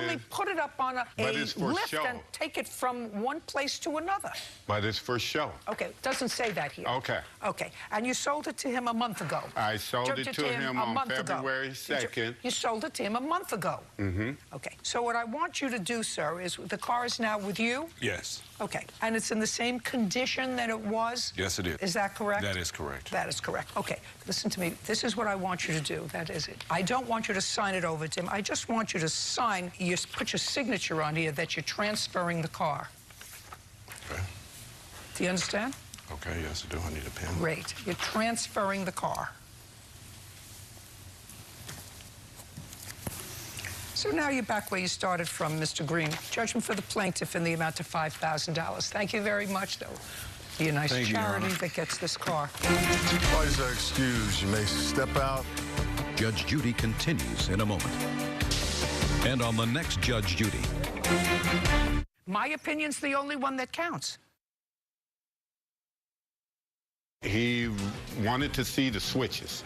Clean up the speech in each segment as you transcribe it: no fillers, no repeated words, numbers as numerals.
literally put it up on a lift and take it from one place to another. But it's for show. Okay, it doesn't say that here. Okay. Okay, and you sold it to him a month ago. I sold it to him on February 2nd. You sold it to him a month ago. Mm-hmm. Okay, so what I want you to do, sir, is the car is now with you? Yes. Okay, and it's in the same condition that it was? Yes, it is. Is that correct? That is correct. That is correct. Okay, listen to me. This is what I want you to do. That is it. I don't want you to sign it over to him. I just want you to sign, put your signature on here that you're transferring the car. Okay. Do you understand? Okay, yes, I do. I need a pen. Great. You're transferring the car. So now you're back where you started from, Mr. Green. Judgment for the plaintiff in the amount of $5,000. Thank you very much, though. Be a nice charity that gets this car. Parties are excused. You may step out. Judge Judy continues in a moment. And on the next Judge Judy. My opinion's the only one that counts. He wanted to see the switches.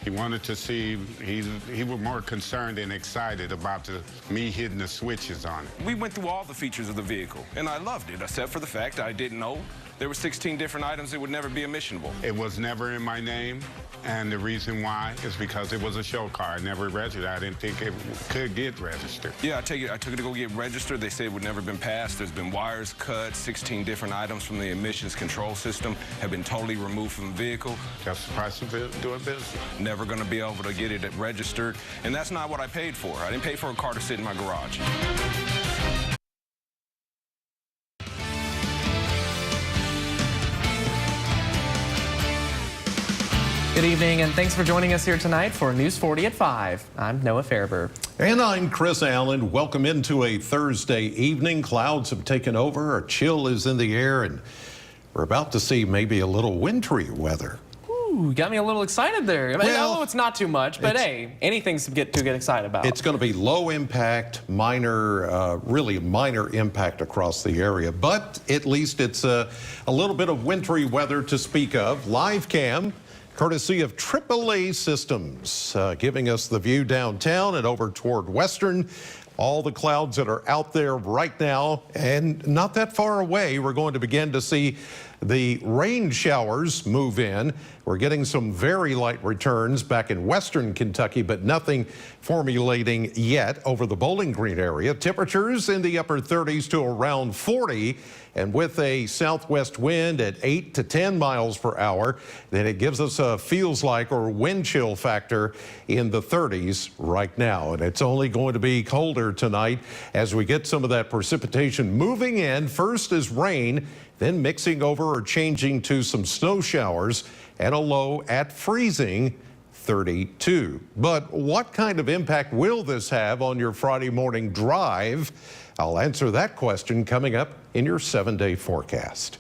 He wanted to see, he was more concerned and excited about me hitting the switches on it. We went through all the features of the vehicle, and I loved it, except for the fact I didn't know there were 16 different items that would never be emissionable. It was never in my name, and the reason why is because it was a show car. I never registered. I didn't think it could get registered. Yeah, I took it to go get registered. They said it would never been passed. There's been wires cut, 16 different items from the emissions control system have been totally removed from the vehicle. That's the price of doing business. Never going to be able to get it registered, and that's not what I paid for. I didn't pay for a car to sit in my garage. Good evening, and thanks for joining us here tonight for News 40 at 5. I'm Noah Fairber. And I'm Chris Allen. Welcome into a Thursday evening. Clouds have taken over, a chill is in the air, and we're about to see maybe a little wintry weather. Ooh, got me a little excited there. I know it's not too much, but hey, anything's to get excited about. It's going to be low impact, really minor impact across the area, but at least it's a little bit of wintry weather to speak of. Live cam, courtesy of AAA Systems, giving us the view downtown and over toward Western. All the clouds that are out there right now, and not that far away, we're going to begin to see the rain showers move in. We're getting some very light returns back in western Kentucky, but nothing formulating yet over the Bowling Green area. Temperatures in the upper 30s to around 40, and with a southwest wind at 8 to 10 miles per hour, then it gives us a feels like or wind chill factor in the 30s right now. And it's only going to be colder tonight as we get some of that precipitation moving in. First is rain, then mixing over or changing to some snow showers, and a low at freezing 32. But what kind of impact will this have on your Friday morning drive? I'll answer that question coming up in your 7-day forecast.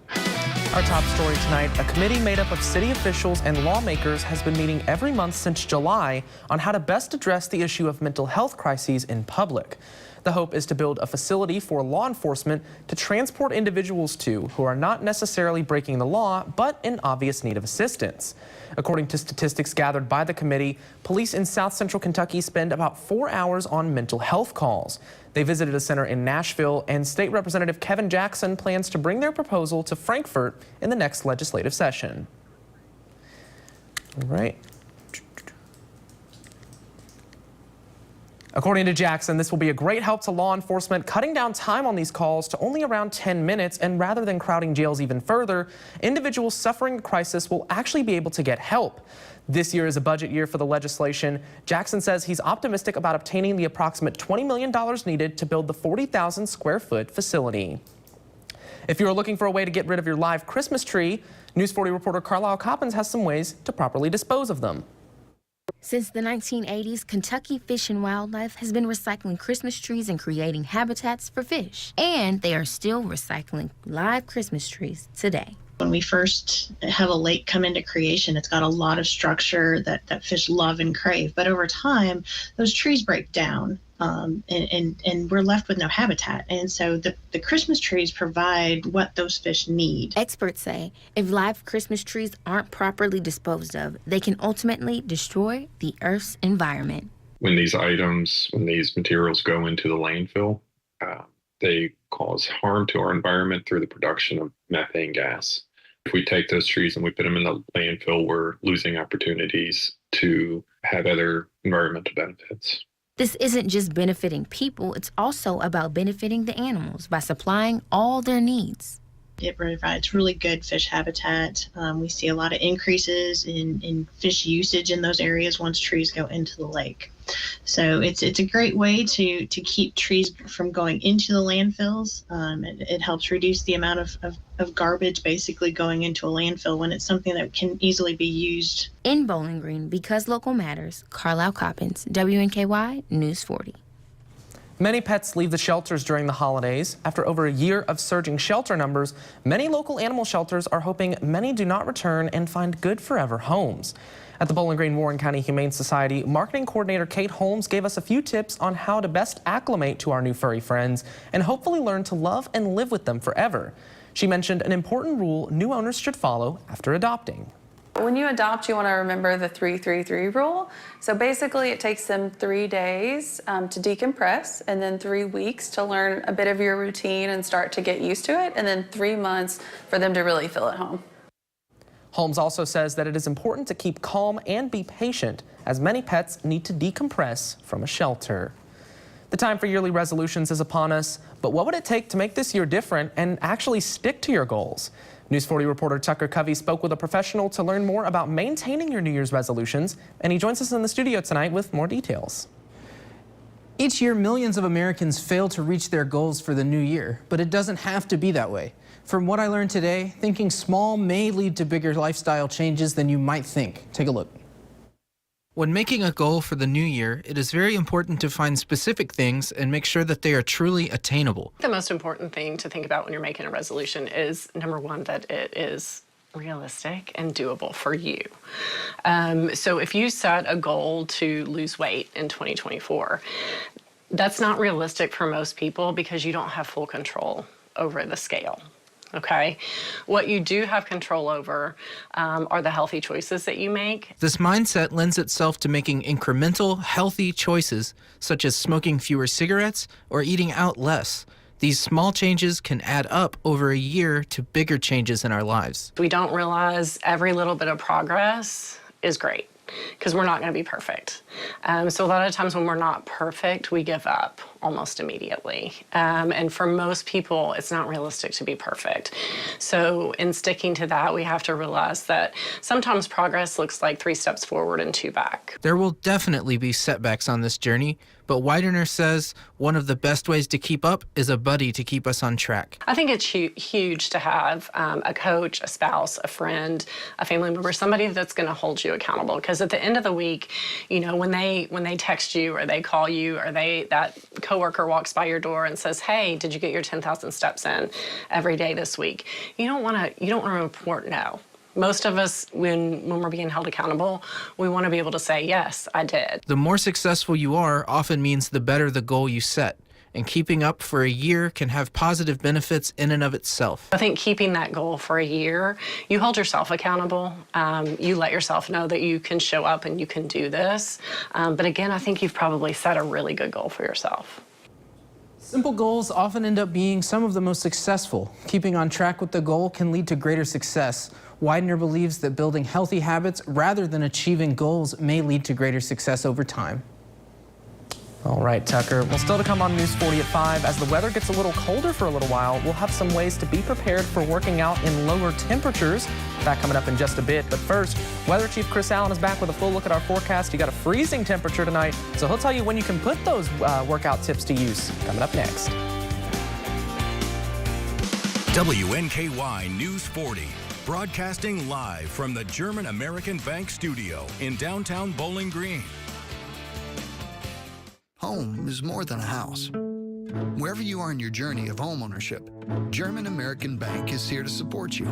Our top story tonight, a committee made up of city officials and lawmakers has been meeting every month since July on how to best address the issue of mental health crises in public. The hope is to build a facility for law enforcement to transport individuals to who are not necessarily breaking the law, but in obvious need of assistance. According to statistics gathered by the committee, police in South Central Kentucky spend about 4 hours on mental health calls. They visited a center in Nashville, and State Representative Kevin Jackson plans to bring their proposal to Frankfort in the next legislative session. All right. According to Jackson, this will be a great help to law enforcement, cutting down time on these calls to only around 10 minutes, and rather than crowding jails even further, individuals suffering a crisis will actually be able to get help. This year is a budget year for the legislation. Jackson says he's optimistic about obtaining the approximate $20 million needed to build the 40,000 square foot facility. If you're looking for a way to get rid of your live Christmas tree, News 40 reporter Carlisle Coppins has some ways to properly dispose of them. Since the 1980s, Kentucky Fish and Wildlife has been recycling Christmas trees and creating habitats for fish. And they are still recycling live Christmas trees today. When we first have a lake come into creation, it's got a lot of structure that fish love and crave. But over time, those trees break down and we're left with no habitat. And so the Christmas trees provide what those fish need. Experts say if live Christmas trees aren't properly disposed of, they can ultimately destroy the Earth's environment. when these materials go into the landfill, they cause harm to our environment through the production of methane gas. If we take those trees and we put them in the landfill, we're losing opportunities to have other environmental benefits. This isn't just benefiting people, it's also about benefiting the animals by supplying all their needs. It provides really good fish habitat. We see a lot of increases in fish usage in those areas once trees go into the lake. So it's a great way to keep trees from going into the landfills. It helps reduce the amount of garbage basically going into a landfill when it's something that can easily be used. In Bowling Green, because local matters, Carlisle Coppins, WNKY News 40. Many pets leave the shelters during the holidays. After over a year of surging shelter numbers, many local animal shelters are hoping many do not return and find good forever homes. At the Bowling Green Warren County Humane Society, marketing coordinator Kate Holmes gave us a few tips on how to best acclimate to our new furry friends and hopefully learn to love and live with them forever. She mentioned an important rule new owners should follow after adopting. When you adopt, you want to remember the 3-3-3 rule. So basically it takes them 3 days to decompress, and then 3 weeks to learn a bit of your routine and start to get used to it, and then 3 months for them to really feel at home. Holmes also says that it is important to keep calm and be patient, as many pets need to decompress from a shelter. The time for yearly resolutions is upon us, but what would it take to make this year different and actually stick to your goals? News 40 reporter Tucker Covey spoke with a professional to learn more about maintaining your New Year's resolutions, and he joins us in the studio tonight with more details. Each year, millions of Americans fail to reach their goals for the new year, but it doesn't have to be that way. From what I learned today, thinking small may lead to bigger lifestyle changes than you might think. Take a look. When making a goal for the new year, it is very important to find specific things and make sure that they are truly attainable. The most important thing to think about when you're making a resolution is, number one, that it is realistic and doable for you. So if you set a goal to lose weight in 2024, that's not realistic for most people because you don't have full control over the scale. Okay, what you do have control over are the healthy choices that you make. This mindset lends itself to making incremental, healthy choices, such as smoking fewer cigarettes or eating out less. These small changes can add up over a year to bigger changes in our lives. We don't realize every little bit of progress is great, because we're not going to be perfect. So a lot of times when we're not perfect, we give up almost immediately. And for most people, it's not realistic to be perfect. So in sticking to that, we have to realize that sometimes progress looks like 3 steps forward and 2 back. There will definitely be setbacks on this journey, but Widener says one of the best ways to keep up is a buddy to keep us on track. I think it's huge to have a coach, a spouse, a friend, a family member, somebody that's going to hold you accountable. Because at the end of the week, you know, when they text you or they call you or that coworker walks by your door and says, "Hey, did you get your 10,000 steps in every day this week?" You don't want to report no. Most of us, when we're being held accountable, we want to be able to say, yes, I did. The more successful you are often means the better the goal you set. And keeping up for a year can have positive benefits in and of itself. I think keeping that goal for a year, you hold yourself accountable. You let yourself know that you can show up and you can do this. But again, I think you've probably set a really good goal for yourself. Simple goals often end up being some of the most successful. Keeping on track with the goal can lead to greater success. Widener believes that building healthy habits rather than achieving goals may lead to greater success over time. All right, Tucker. Well, still to come on News 40 at 5. As the weather gets a little colder for a little while, we'll have some ways to be prepared for working out in lower temperatures. That coming up in just a bit. But first, Weather Chief Chris Allen is back with a full look at our forecast. You got a freezing temperature tonight, so he'll tell you when you can put those workout tips to use. Coming up next. WNKY News 40. Broadcasting live from the German American Bank studio in downtown Bowling Green. Home is more than a house. Wherever you are in your journey of homeownership, German American Bank is here to support you.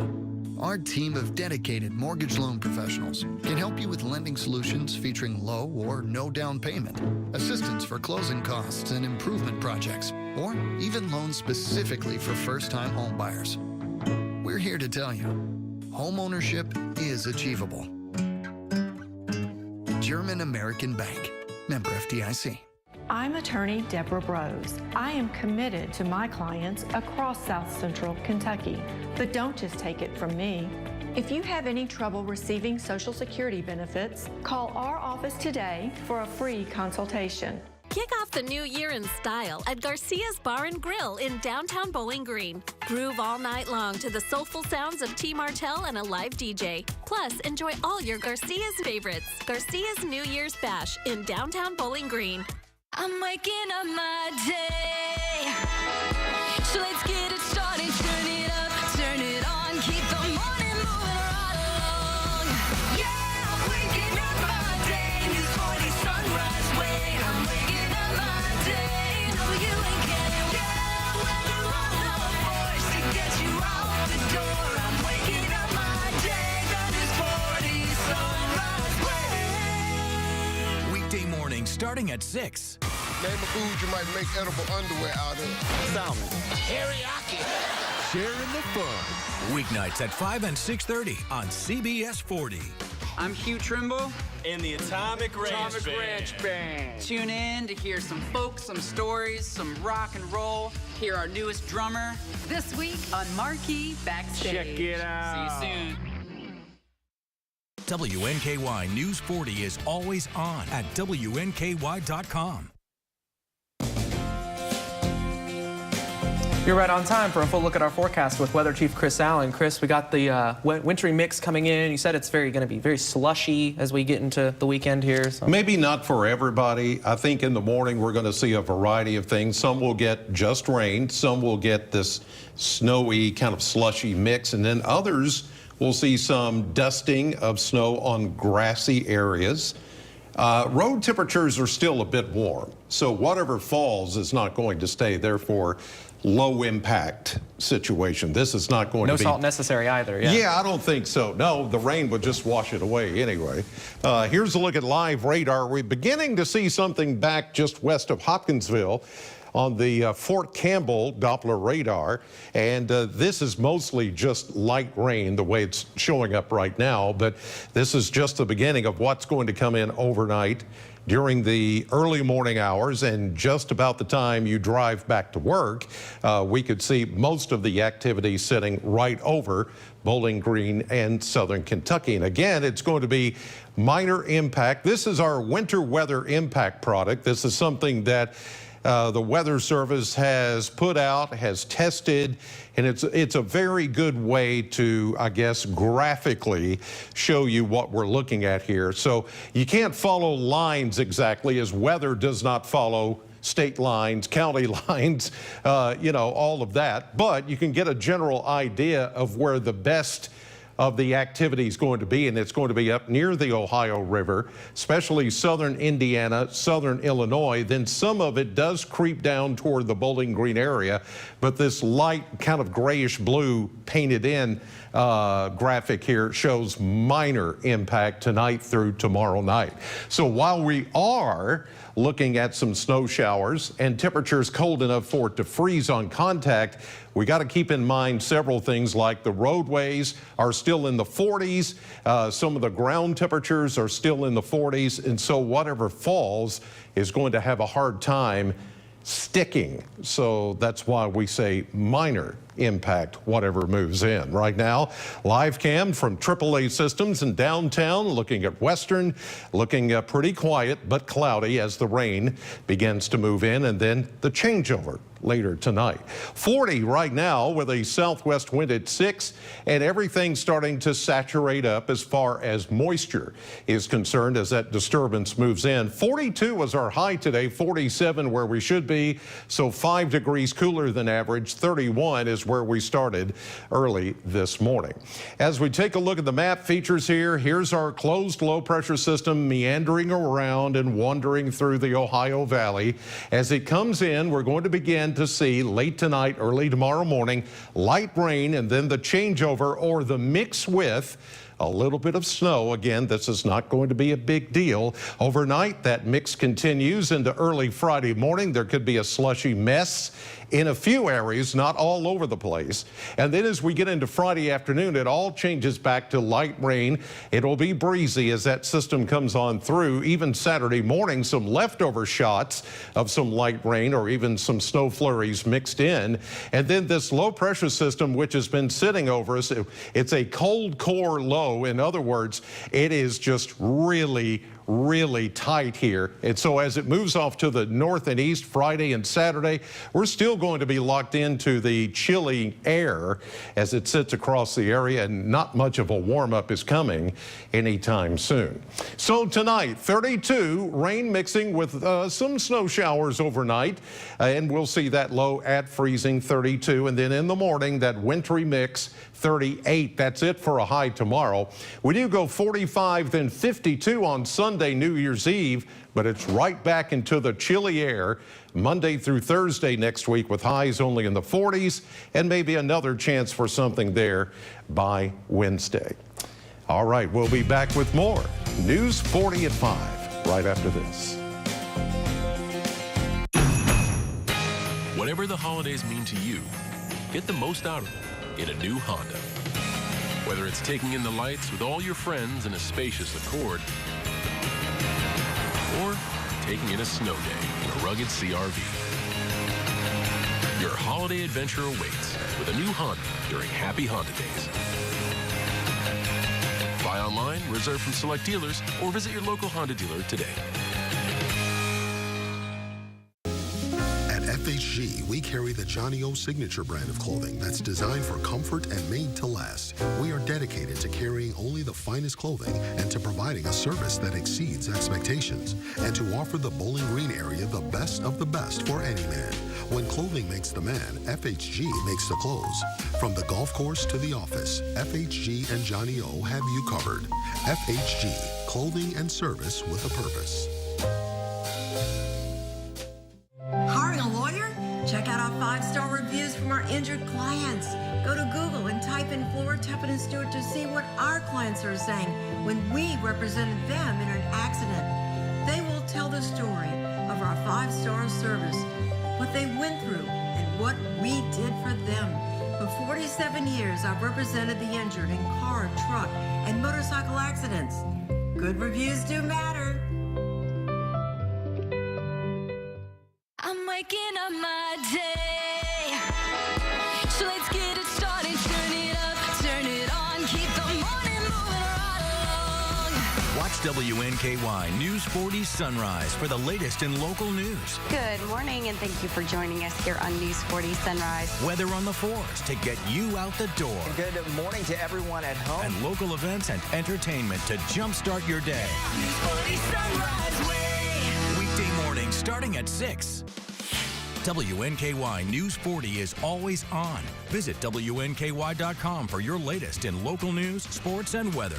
Our team of dedicated mortgage loan professionals can help you with lending solutions featuring low or no down payment, assistance for closing costs and improvement projects, or even loans specifically for first-time home buyers. We're here to tell you, homeownership is achievable. German American Bank. Member FDIC. I'm attorney Deborah Brose. I am committed to my clients across South Central Kentucky. But don't just take it from me. If you have any trouble receiving Social Security benefits, call our office today for a free consultation. Kick off the new year in style at Garcia's Bar and Grill in downtown Bowling Green. Groove all night long to the soulful sounds of T. Martell and a live DJ. Plus, enjoy all your Garcia's favorites. Garcia's New Year's Bash in downtown Bowling Green. I'm waking up my day, so let's get it started. Turn it up, turn it on, keep the morning moving right along. Yeah, I'm waking up my day, this morning sunrise way. I'm waking up my day, WNKY. Yeah, we're on the force to get you out the door. I'm waking up my day, that is 40 sunrise way. Weekday morning starting at 6. Name a food you might make edible underwear out of. Salmon. Teriyaki. Sharing the fun. Weeknights at 5 and 6:30 on CBS 40. I'm Hugh Trimble. And the Atomic Ranch Band. Tune in to hear some folk, some stories, some rock and roll. Hear our newest drummer. This week on Marquee Backstage. Check it out. See you soon. WNKY News 40 is always on at WNKY.com. You're right on time for a full look at our forecast with Weather Chief Chris Allen. Chris, we got the wintry mix coming in. You said it's going to be very slushy as we get into the weekend here. So. Maybe not for everybody. I think in the morning we're going to see a variety of things. Some will get just rain. Some will get this snowy kind of slushy mix. And then others will see some dusting of snow on grassy areas. Road temperatures are still a bit warm. So whatever falls is not going to stay. Therefore, low impact situation. This is not going to be... No salt necessary either, Yeah, I don't think so. No, the rain would just wash it away anyway. Here's a look at live radar. We're beginning to see something back just west of Hopkinsville on the Fort Campbell Doppler radar. And this is mostly just light rain the way it's showing up right now. But this is just the beginning of what's going to come in overnight during the early morning hours, and just about the time you drive back to work, we could see most of the activity sitting right over Bowling Green and southern Kentucky. And again, it's going to be minor impact. This is our winter weather impact product. This is something that the Weather Service has put out, has tested, and it's a very good way to, I guess, graphically show you what we're looking at here. So you can't follow lines exactly, as weather does not follow state lines, county lines, all of that. But you can get a general idea of where the best of the activity is going to be, and it's going to be up near the Ohio River, especially southern Indiana, southern Illinois. Then some of it does creep down toward the Bowling Green area, but this light kind of grayish blue painted in graphic here shows minor impact tonight through tomorrow night. So while we are looking at some snow showers and temperatures cold enough for it to freeze on contact, we got to keep in mind several things, like the roadways are still in the 40s. Some of the ground temperatures are still in the 40s. And so whatever falls is going to have a hard time sticking. So that's why we say minor impact, whatever moves in. Right now, live cam from AAA Systems in downtown, looking at Western, looking pretty quiet but cloudy as the rain begins to move in, and then the changeover later tonight. 40 right now with a southwest wind at 6, and everything starting to saturate up as far as moisture is concerned as that disturbance moves in. 42 was our high today, 47 where we should be, so 5 degrees cooler than average. 31 is where we started early this morning. As we take a look at the map features here, here's our closed low pressure system meandering around and wandering through the Ohio Valley. As it comes in, we're going to begin to see late tonight, early tomorrow morning, light rain, and then the changeover or the mix with a little bit of snow. Again, this is not going to be a big deal. Overnight, that mix continues into early Friday morning. There could be a slushy mess in a few areas, not all over the place. And then as we get into Friday afternoon, it all changes back to light rain. It'll be breezy as that system comes on through. Even Saturday morning, some leftover shots of some light rain or even some snow flurries mixed in. And then this low pressure system, which has been sitting over us, it's a cold core low. In other words, it is just really tight here. And so as it moves off to the north and east Friday and Saturday, we're still going to be locked into the chilly air as it sits across the area, and not much of a warm up is coming anytime soon. So tonight, 32, rain mixing with some snow showers overnight, and we'll see that low at freezing, 32. And then in the morning, that wintry mix, 38. That's it for a high tomorrow. We do go 45, then 52 on Sunday, New Year's Eve, but it's right back into the chilly air Monday through Thursday next week, with highs only in the 40s and maybe another chance for something there by Wednesday. All right, we'll be back with more News 40 at 5 right after this. Whatever the holidays mean to you, get the most out of them in a new Honda. Whether it's taking in the lights with all your friends in a spacious Accord, or taking in a snow day in a rugged CRV. Your holiday adventure awaits with a new Honda during Happy Honda Days. Buy online, reserve from select dealers, or visit your local Honda dealer today. FHG, we carry the Johnny O signature brand of clothing that's designed for comfort and made to last. We are dedicated to carrying only the finest clothing and to providing a service that exceeds expectations, and to offer the Bowling Green area the best of the best for any man. When clothing makes the man, FHG makes the clothes. From the golf course to the office, FHG and Johnny O have you covered. FHG, clothing and service with a purpose. Hiring a lawyer? Check out our 5-star reviews from our injured clients. Go to Google and type in Floor, Teppan & Stewart to see what our clients are saying when we represented them in an accident. They will tell the story of our 5-star service, what they went through, and what we did for them. For 47 years, I've represented the injured in car, truck, and motorcycle accidents. Good reviews do matter. I'm waking up my day, so let's get it started. Turn it up, turn it on, keep the morning moving right along. Watch WNKY News 40 Sunrise for the latest in local news. Good morning, and thank you for joining us here on News 40 Sunrise. Weather on the 4s to get you out the door. Good morning to everyone at home. And local events and entertainment to jumpstart your day. News 40 Sunrise Way. Weekday morning starting at 6. WNKY News 40 is always on. Visit WNKY.com for your latest in local news, sports, and weather.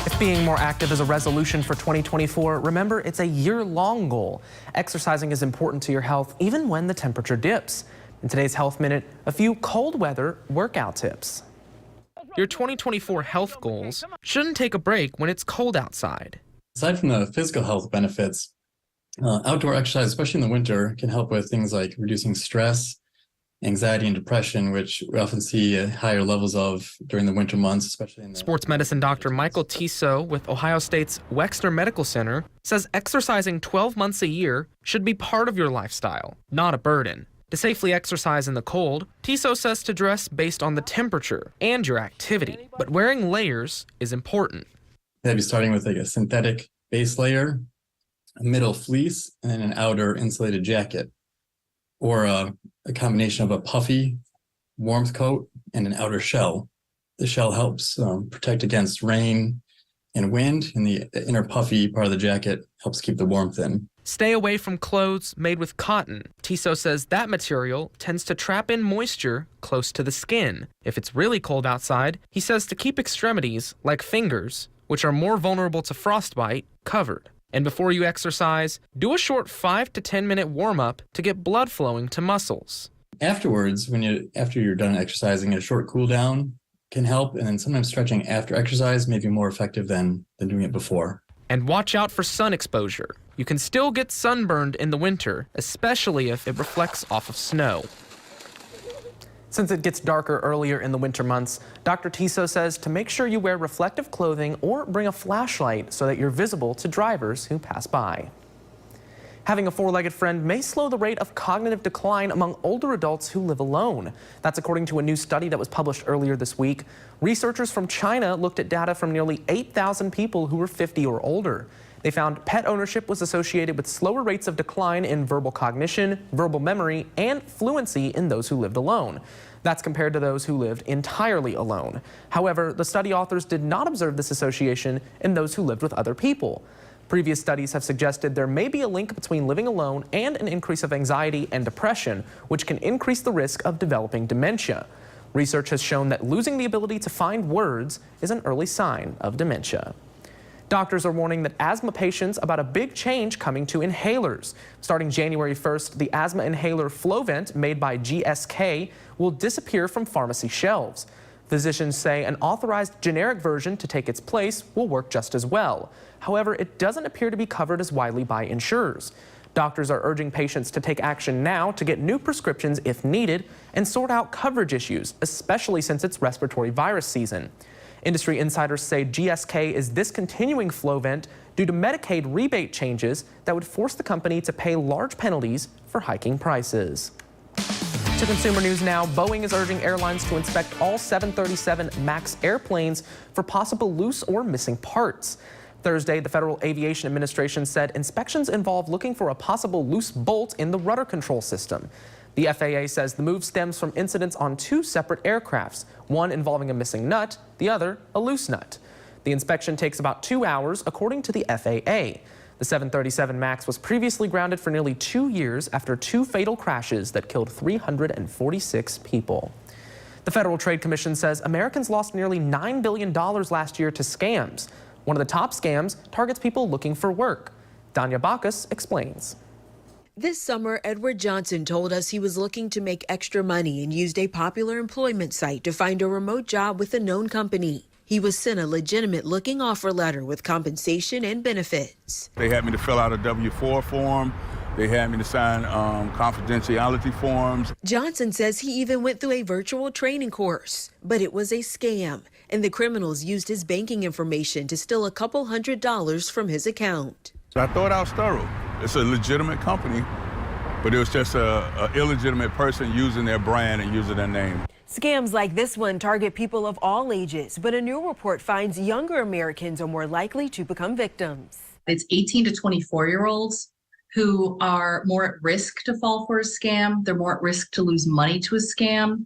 If being more active is a resolution for 2024, remember it's a year-long goal. Exercising is important to your health even when the temperature dips. In today's Health Minute, a few cold weather workout tips. Your 2024 health goals shouldn't take a break when it's cold outside. Aside from the physical health benefits, outdoor exercise, especially in the winter, can help with things like reducing stress, anxiety, and depression, which we often see higher levels of during the winter months, especially in the Sports medicine doctor Michael Tissot with Ohio State's Wexner Medical Center says exercising 12 months a year should be part of your lifestyle, not a burden. To safely exercise in the cold, Tissot says to dress based on the temperature and your activity, but wearing layers is important. Maybe starting with like a synthetic base layer, a middle fleece, and then an outer insulated jacket, or a combination of a puffy warmth coat and an outer shell. The shell helps protect against rain and wind, and the inner puffy part of the jacket helps keep the warmth in. Stay away from clothes made with cotton. Tissot says that material tends to trap in moisture close to the skin. If it's really cold outside, he says to keep extremities, like fingers, which are more vulnerable to frostbite, covered. And before you exercise, do a short 5 to 10 minute warm-up to get blood flowing to muscles. Afterwards, after you're done exercising, a short cool down can help, and then sometimes stretching after exercise may be more effective than doing it before. And watch out for sun exposure. You can still get sunburned in the winter, especially if it reflects off of snow. Since it gets darker earlier in the winter months, Dr. Tiso says to make sure you wear reflective clothing or bring a flashlight so that you're visible to drivers who pass by. Having a four-legged friend may slow the rate of cognitive decline among older adults who live alone. That's according to a new study that was published earlier this week. Researchers from China looked at data from nearly 8,000 people who were 50 or older. They found pet ownership was associated with slower rates of decline in verbal cognition, verbal memory, and fluency in those who lived alone. That's compared to those who lived entirely alone. However, the study authors did not observe this association in those who lived with other people. Previous studies have suggested there may be a link between living alone and an increase of anxiety and depression, which can increase the risk of developing dementia. Research has shown that losing the ability to find words is an early sign of dementia. Doctors are warning that asthma patients about a big change coming to inhalers. Starting January 1st, the asthma inhaler Flovent, made by GSK, will disappear from pharmacy shelves. Physicians say an authorized generic version to take its place will work just as well. However, it doesn't appear to be covered as widely by insurers. Doctors are urging patients to take action now to get new prescriptions if needed and sort out coverage issues, especially since it's respiratory virus season. Industry insiders say GSK is discontinuing Flovent due to Medicaid rebate changes that would force the company to pay large penalties for hiking prices. To consumer news now, Boeing is urging airlines to inspect all 737 MAX airplanes for possible loose or missing parts. Thursday, the Federal Aviation Administration said inspections involve looking for a possible loose bolt in the rudder control system. The FAA says the move stems from incidents on two separate aircrafts, one involving a missing nut, the other a loose nut. The inspection takes about 2 hours, according to the FAA. The 737 MAX was previously grounded for nearly 2 years after two fatal crashes that killed 346 people. The Federal Trade Commission says Americans lost nearly $9 billion last year to scams. One of the top scams targets people looking for work. Danya Bacchus explains. This summer, Edward Johnson told us he was looking to make extra money and used a popular employment site to find a remote job with a known company. He was sent a legitimate-looking offer letter with compensation and benefits. They had me to fill out a W-4 form. They had me to sign confidentiality forms. Johnson says he even went through a virtual training course, but it was a scam, and the criminals used his banking information to steal a couple $100s from his account. So I thought I was thorough. It's a legitimate company, but it was just an illegitimate person using their brand and using their name. Scams like this one target people of all ages, but a new report finds younger Americans are more likely to become victims. It's 18 to 24-year-olds who are more at risk to fall for a scam. They're more at risk to lose money to a scam.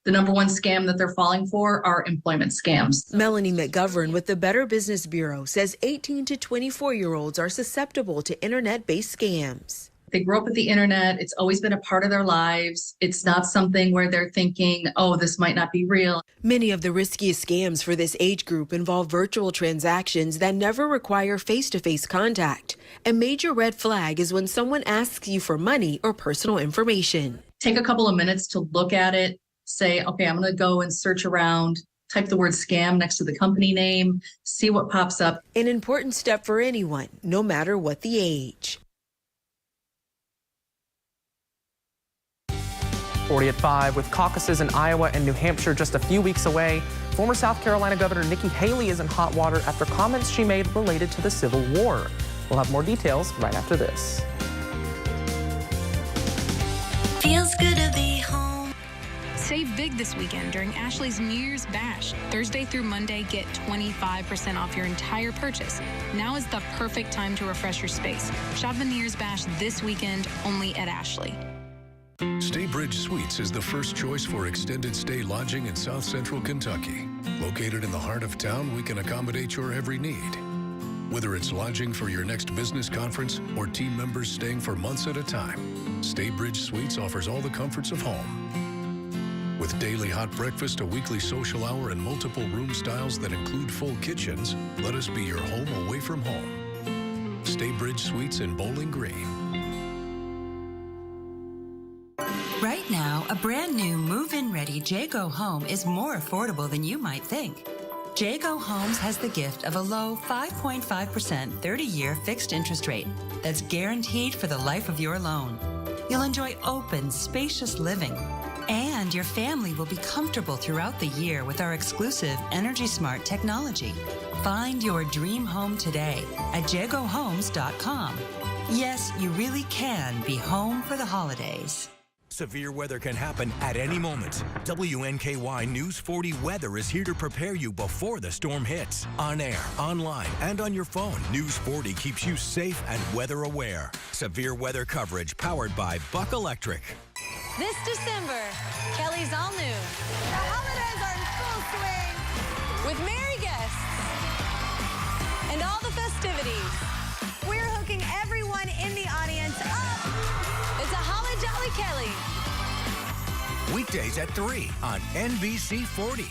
The number one scam that they're falling for are employment scams. Melanie McGovern with the Better Business Bureau says 18 to 24-year-olds are susceptible to internet-based scams. They grew up with the internet. It's always been a part of their lives. It's not something where they're thinking, oh, this might not be real. Many of the riskiest scams for this age group involve virtual transactions that never require face-to-face contact. A major red flag is when someone asks you for money or personal information. Take a couple of minutes to look at it, say, okay, I'm going to go and search around, type the word scam next to the company name, see what pops up. An important step for anyone, no matter what the age. 40 at 5, with caucuses in Iowa and New Hampshire just a few weeks away, former South Carolina Governor Nikki Haley is in hot water after comments she made related to the Civil War. We'll have more details right after this. Feels good to be home. Save big this weekend during Ashley's New Year's Bash. Thursday through Monday, get 25% off your entire purchase. Now is the perfect time to refresh your space. Shop the New Year's Bash this weekend only at Ashley. Staybridge Suites is the first choice for extended stay lodging in South Central Kentucky. Located in the heart of town, we can accommodate your every need. Whether it's lodging for your next business conference or team members staying for months at a time, Staybridge Suites offers all the comforts of home. With daily hot breakfast, a weekly social hour, and multiple room styles that include full kitchens, let us be your home away from home. Staybridge Suites in Bowling Green. Right now, A brand new move-in ready Jago home is more affordable than you might think. Jago Homes has the gift of a low 5.5% 30-year fixed interest rate that's guaranteed for the life of your loan. You'll enjoy open, spacious living, and your family will be comfortable throughout the year with our exclusive Energy Smart technology. Find your dream home today at jagohomes.com. Yes, you really can be home for the holidays. Severe weather can happen at any moment. WNKY News 40 Weather is here to prepare you before the storm hits. On air, online, and on your phone, News 40 keeps you safe and weather aware. Severe weather coverage powered by Buck Electric. This December, Kelly's all new. The holidays are in full swing with merry guests and all the festivities. We're hooking everyone in the audience up. It's a Holly Jolly Kelly. Weekdays at 3 on NBC 40.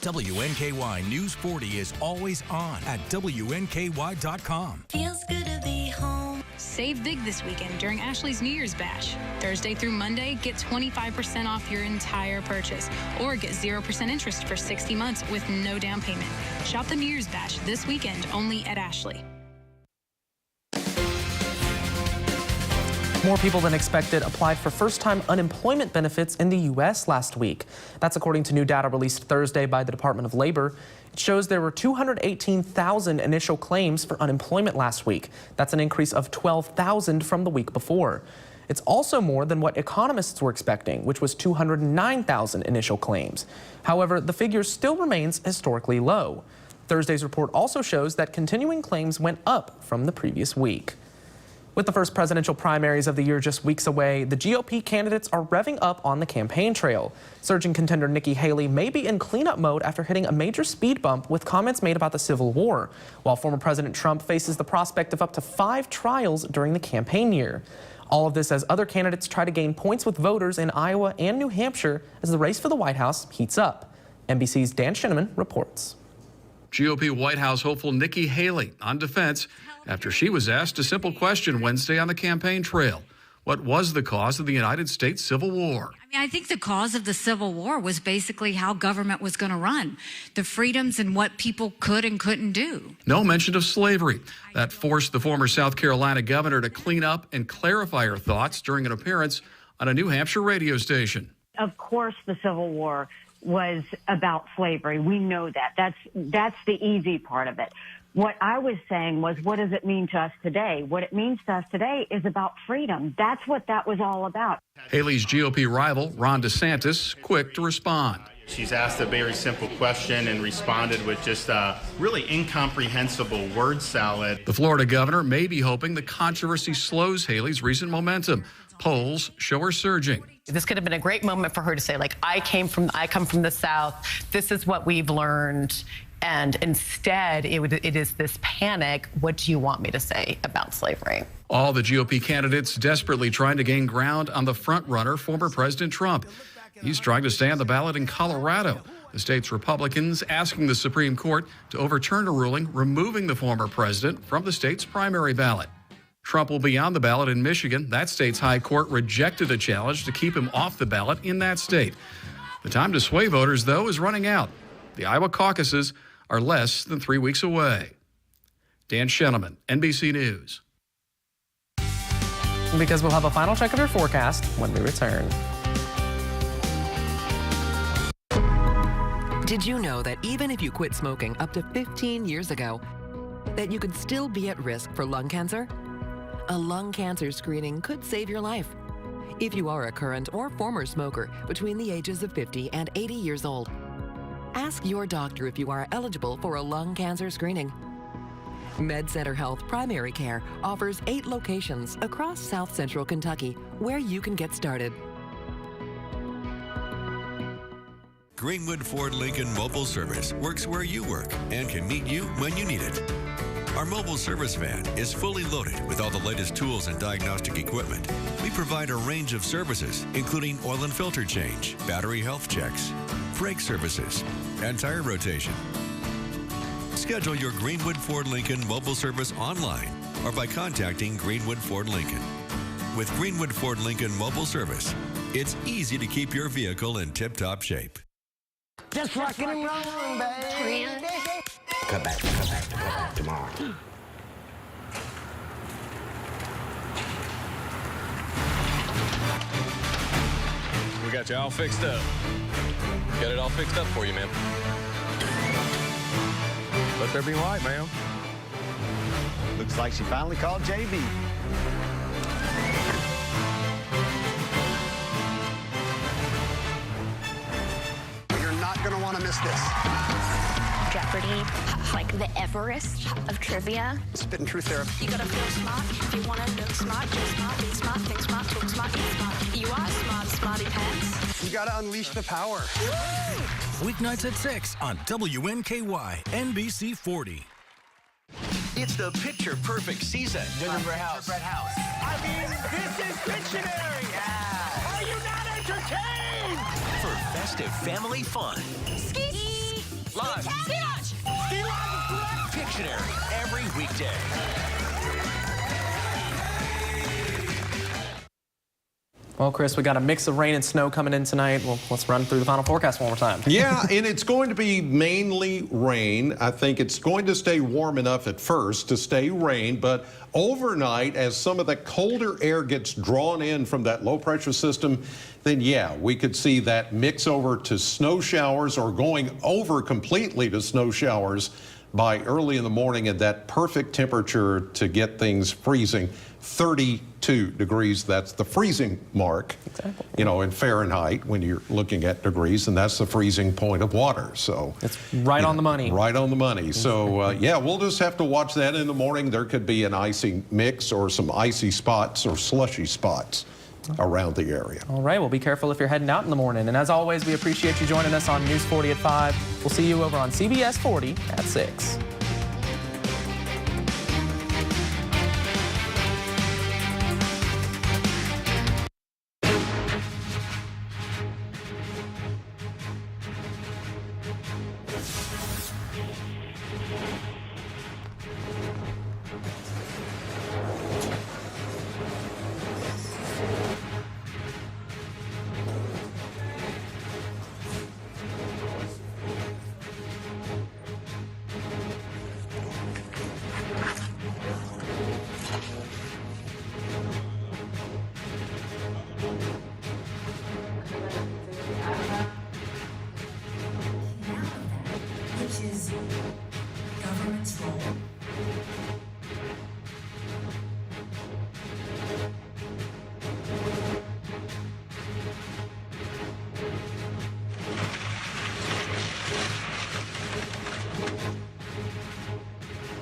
WNKY News 40 is always on at WNKY.com. Feels good to be home. Save big this weekend during Ashley's New Year's Bash. Thursday through Monday, get 25% off your entire purchase or get 0% interest for 60 months with no down payment. Shop the New Year's Bash this weekend only at Ashley. More people than expected applied for first-time unemployment benefits in the U.S. last week. That's according to new data released Thursday by the Department of Labor. It shows there were 218,000 initial claims for unemployment last week. That's an increase of 12,000 from the week before. It's also more than what economists were expecting, which was 209,000 initial claims. However, the figure still remains historically low. Thursday's report also shows that continuing claims went up from the previous week. With the first presidential primaries of the year just weeks away, the GOP candidates are revving up on the campaign trail. Surging contender Nikki Haley may be in cleanup mode after hitting a major speed bump with comments made about the Civil War, while former President Trump faces the prospect of up to 5 trials during the campaign year. All of this as other candidates try to gain points with voters in Iowa and New Hampshire as the race for the White House heats up. NBC's Dan Shinneman reports. GOP White House hopeful Nikki Haley on defense after she was asked a simple question Wednesday on the campaign trail. What was the cause of the United States Civil War? I think the cause of the Civil War was basically how government was going to run, the freedoms and what people could and couldn't do. No mention of slavery. That forced the former South Carolina governor to clean up and clarify her thoughts during an appearance on a New Hampshire radio station. Of course, the Civil War was about slavery. We know that. That's the easy part of it. What I was saying was, what does it mean to us today? What it means to us today is about freedom. That's what that was all about. Haley's GOP rival, Ron DeSantis, quick to respond. She's asked a very simple question and responded with just a really incomprehensible word salad. The Florida governor may be hoping the controversy slows Haley's recent momentum. Polls show her surging. This could have been a great moment for her to say, like, I come from the South. This is what we've learned. And instead, it is this panic. What do you want me to say about slavery? All the GOP candidates desperately trying to gain ground on the frontrunner, former President Trump. He's trying to stay on the ballot in Colorado. The state's Republicans asking the Supreme Court to overturn a ruling removing the former president from the state's primary ballot. Trump will be on the ballot in Michigan. That state's high court rejected a challenge to keep him off the ballot in that state. The time to sway voters, though, is running out. The Iowa caucuses are less than 3 weeks away. Dan Shinneman, NBC News. Because we'll have a final check of your forecast when we return. Did you know that even if you quit smoking up to 15 years ago, that you could still be at risk for lung cancer? A lung cancer screening could save your life. If you are a current or former smoker between the ages of 50 and 80 years old, ask your doctor if you are eligible for a lung cancer screening. MedCenter Health Primary Care offers 8 locations across South Central Kentucky where you can get started. Greenwood Ford Lincoln Mobile Service works where you work and can meet you when you need it. Our mobile service van is fully loaded with all the latest tools and diagnostic equipment. We provide a range of services, including oil and filter change, battery health checks, brake services, and tire rotation. Schedule your Greenwood Ford Lincoln mobile service online or by contacting Greenwood Ford Lincoln. With Greenwood Ford Lincoln Mobile Service, it's easy to keep your vehicle in tip-top shape. Just rocking and rolling, baby. Come back tomorrow. We got you all fixed up. Got it all fixed up for you, ma'am. Let there be light, ma'am. Looks like she finally called JB. You're not going to want to miss this. Jeopardy, like the Everest of trivia. Spit and truth therapy. You gotta feel smart. If you wanna look smart, dress smart, be smart, think smart, talk smart, eat smart. You are smart, smarty pants. You got to unleash the power. Weeknights at 6 on WNKY, NBC 40. It's the picture-perfect season. Gingerbread house. I mean, this is Pictionary. Yeah. Are you not entertained? For festive family fun. Ski. Live. Ski lodge. Ski lodge. Pictionary every weekday. Well, Chris, we got a mix of rain and snow coming in tonight. Well, let's run through the final forecast one more time. Yeah, and it's going to be mainly rain. I think it's going to stay warm enough at first to stay rain, but overnight, as some of the colder air gets drawn in from that low pressure system, then yeah, we could see that mix over to snow showers or going over completely to snow showers by early in the morning, and that perfect temperature to get things freezing. 32 degrees, that's the freezing mark, exactly. You know, in Fahrenheit when you're looking at degrees, and that's the freezing point of water. So it's right on the money. Right on the money. So yeah, we'll just have to watch that in the morning. There could be an icy mix or some icy spots or slushy spots around the area. All right, well, be careful if you're heading out in the morning. And as always, we appreciate you joining us on News 40 at 5. We'll see you over on CBS 40 at 6.